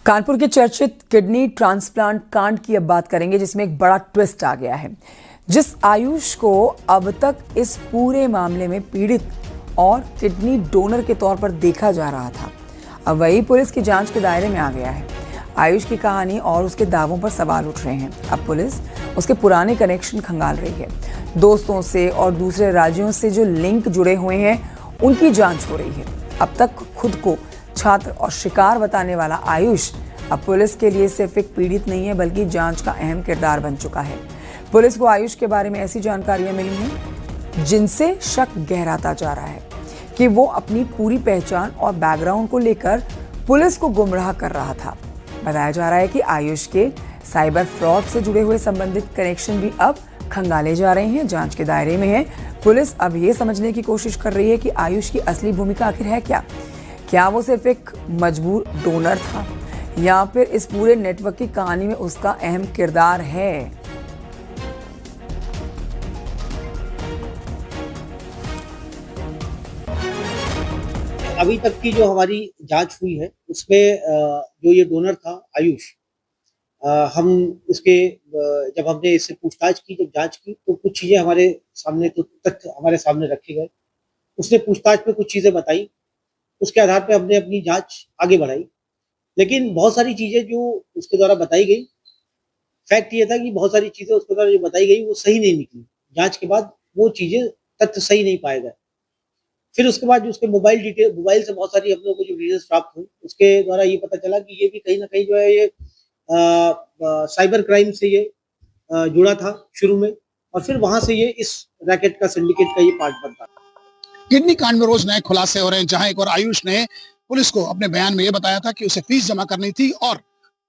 कानपुर के चर्चित kidney transplant कांड की अब बात करेंगे, जिसमें एक बड़ा ट्विस्ट आ गया है। जिस आयुष को अब तक इस पूरे मामले में पीड़ित और किडनी डोनर के तौर पर देखा जा रहा था, अब वही पुलिस की जांच के दायरे में आ गया है। आयुष की कहानी और उसके दावों पर सवाल उठ रहे हैं। अब पुलिस उसके पुराने कनेक्शन खंगाल रही है। दोस्तों से और दूसरे राज्यों से जो लिंक जुड़े हुए हैं, उनकी जांच हो रही है। अब तक खुद को छात्र और शिकार बताने वाला आयुष अब पुलिस के लिए सिर्फ एक पीड़ित नहीं है, बल्कि जांच का अहम किरदार बन चुका है। पुलिस को आयुष के बारे में ऐसी जानकारियां मिली हैं जिनसे शक गहराता जा रहा है कि वो अपनी पूरी पहचान और बैकग्राउंड को लेकर पुलिस को गुमराह कर रहा था। बताया जा रहा है कि आयुष के साइबर फ्रॉड से जुड़े हुए संबंधित कनेक्शन भी अब खंगाले जा रहे हैं, जांच के दायरे में है। पुलिस अब ये समझने की कोशिश कर रही है कि आयुष की असली भूमिका आखिर है क्या वो सिर्फ एक मजबूर डोनर था, या फिर इस पूरे नेटवर्क की कहानी में उसका अहम किरदार है। अभी तक की जो हमारी जांच हुई है उसमें जो ये डोनर था आयुष, हम इसके जब हमने इससे पूछताछ की, जब जांच की, तो कुछ चीजें हमारे सामने, तो तथ्य हमारे सामने रखे गए। उसने पूछताछ में कुछ चीजें बताई, उसके आधार पे हमने अपनी जांच आगे बढ़ाई। लेकिन बहुत सारी चीजें जो उसके द्वारा बताई गई, फैक्ट ये था कि बहुत सारी चीजें उसके द्वारा जो बताई गई वो सही नहीं निकली। जांच के बाद वो चीजें, तथ्य सही नहीं पाए गए। फिर उसके बाद जो उसके मोबाइल से बहुत सारी हम लोगों को जो डिटेल्स प्राप्त हुई, उसके द्वारा ये पता चला कि ये भी कहीं ना कहीं जो है ये साइबर क्राइम से ये जुड़ा था शुरू में, और फिर वहां से ये इस रैकेट का, सिंडिकेट का ये पार्ट बनता। किडनी कांड में रोज नए खुलासे हो रहे हैं, जहां एक और आयुष ने पुलिस को अपने बयान में यह बताया था कि उसे फीस जमा करनी थी और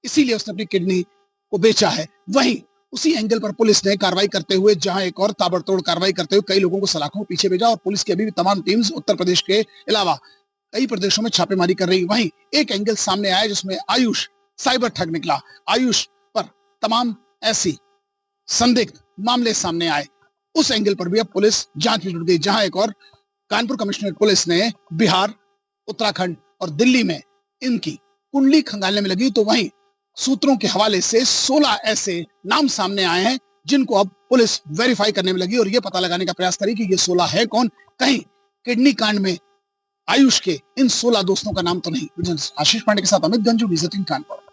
इसीलिए उसने अपनी किडनी को बेचा है। वहीं उसी एंगल पर पुलिस ने कार्रवाई करते हुए, जहां एक और ताबड़तोड़ कार्रवाई करते हुए कई लोगों को सलाखों के पीछे भेजा, और पुलिस की अभी भी तमाम टीम्स उत्तर प्रदेश के अलावा कई प्रदेशों में छापेमारी कर रही। वहीं एक एंगल सामने आया जिसमें आयुष साइबर ठग निकला। आयुष पर तमाम ऐसी संदिग्ध मामले सामने आए। उस एंगल पर भी अब पुलिस जांच में जुट गई, जहां एक और कानपुर कमिश्नरेट पुलिस ने बिहार, उत्तराखंड और दिल्ली में इनकी कुंडली खंगालने में लगी। तो वहीं सूत्रों के हवाले से 16 ऐसे नाम सामने आए हैं जिनको अब पुलिस वेरीफाई करने में लगी और यह पता लगाने का प्रयास करी कि ये 16 है कौन। कहीं किडनी कांड में आयुष के इन 16 दोस्तों का नाम तो नहीं। आशीष पांडे के साथ अमित गंजू, कानपुर।